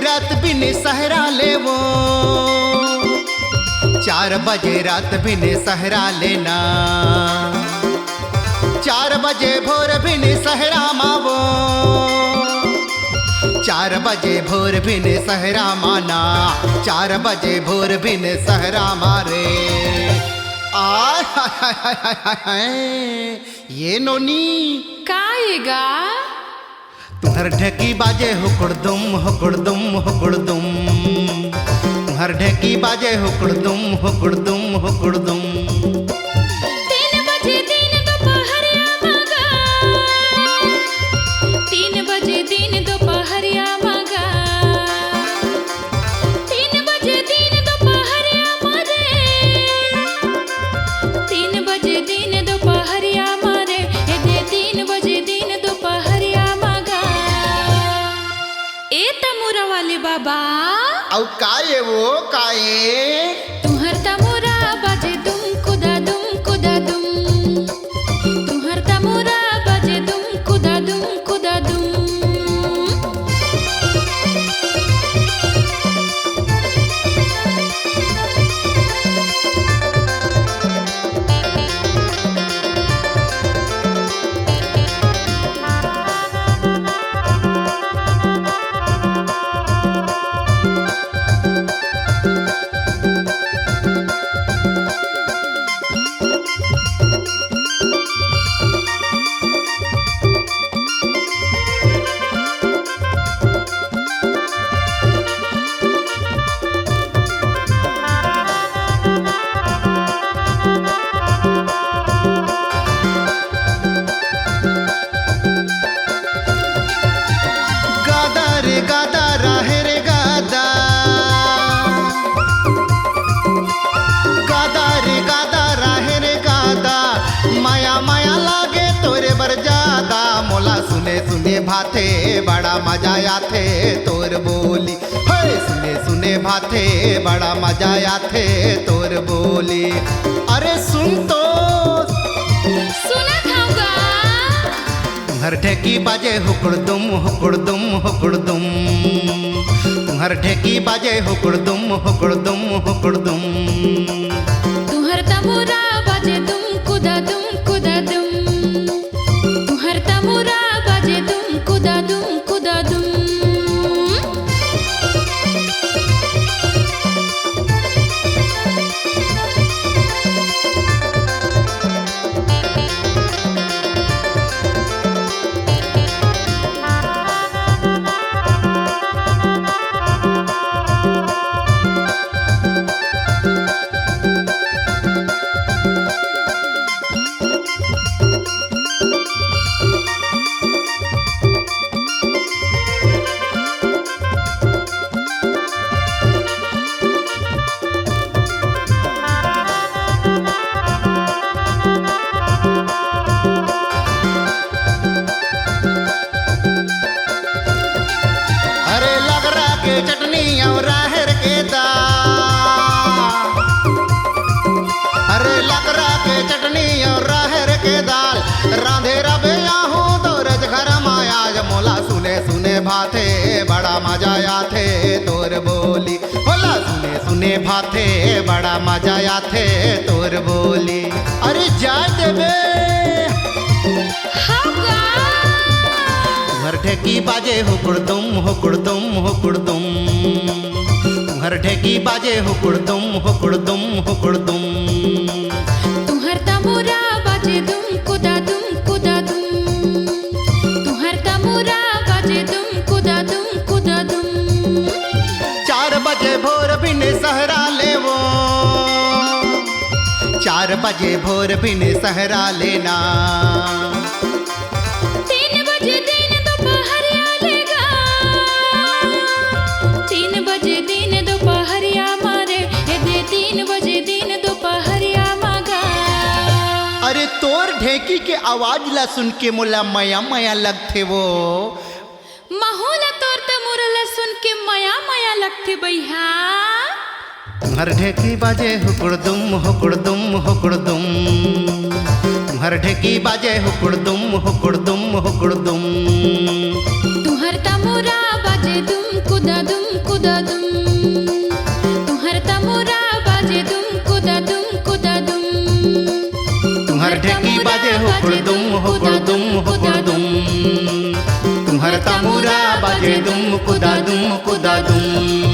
रात बिन सहरा ले वो, 4 बजे रात बिन सहरा लेना, 4 बजे भोर बिन सहरा मावो, 4 बजे भोर बिन सहरा माना, 4 बजे भोर बिन सहरा मारे। आय हाय हाय हाय हाय हाय, ये नोनी काएगा तुम्हार ढेकी बाजे हुकुड़दुम हुकुड़दुम हुकुड़दुम, तुम्हार ढेकी बाजे हुकुड़दुम हुकुड़दुम हुकुड़दुम। 3 बजे दिन दोपहरिया मगा, 3 बजे दिन दोपहरिया मगा, 3 बजे दिन दोपहरिया मरे, 3 बजे दिन दोपहरिया मरे, ए दे 3 बजे दिन दोपहरिया मगा। ए तमुरा वाले बाबा औ काये वो काये तुहर तमुरा बाजे दुम कुदा दुम कुदा दुम, तुहर तमुरा बाजे दुम कुदा दुम कुदा दुम। सुने भाथे बड़ा मजा आथे तोर बोली, हे सुने सुने भाथे बड़ा मजा आथे तोर बोली। अरे सुन तो सुना खाऊंगा तुम्हार ढेकी बाजे हुकुड़दुम हुकुड़दुम हुकुड़दुम, तुम्हार ढेकी बाजे हुकुड़दुम हुकुड़दुम हुकुड़दुम। तुहर तमुरा बाजे दुम कुदा दुम कुदा दुम, तुहर तमुरा बाजे दुम कुदा दुम कुदा दुम। चटनी और राहर के दाल, अरे लकड़ा के चटनी और राहर के दाल, रांधे रबे आहू तो रज घर माया मोला सुने सुने भाथे बड़ा मजा आथे तोर बोली, बोला सुने सुने भाथे बड़ा मजा आथे तोर बोली। अरे जाय देबे तुम्हार ढेकी बाजे हुकुड़दुम हुकुड़दुम हुकुड़दुम, तुम्हार ढेकी बाजे हुकुड़दुम हुकुड़दुम हुकुड़दुम। तुहर तमुरा बाजे दुम कुदा दुम कुदा दुम, तुहर तमुरा बाजे दुम कुदा दुम कुदा दुम। 4 बजे भोर बिन सहरा ले वो, 4 बजे भोर बिन सहरा लेना, 3 बजे दिन दोपहरिया लेगा, 3 बजे दिन दोपहरिया मारे, ए दे 3 बजे दिन दोपहरिया मगा। अरे तोर ढेकी के आवाज ला सुन के मोला माया माया लगथे वो, महोला तोर तमुरला सुन के माया माया लगथे भैया। तुम्हार ढेकी बाजे हुकुड़दुम हुकुड़दुम हुकुड़दुम, तुम्हार ढेकी बाजे हुकुड़दुम हुकुड़दुम हुकुड़दुम। तुहर तमुरा बाजे दुम कुदा दुम कुदा दुम।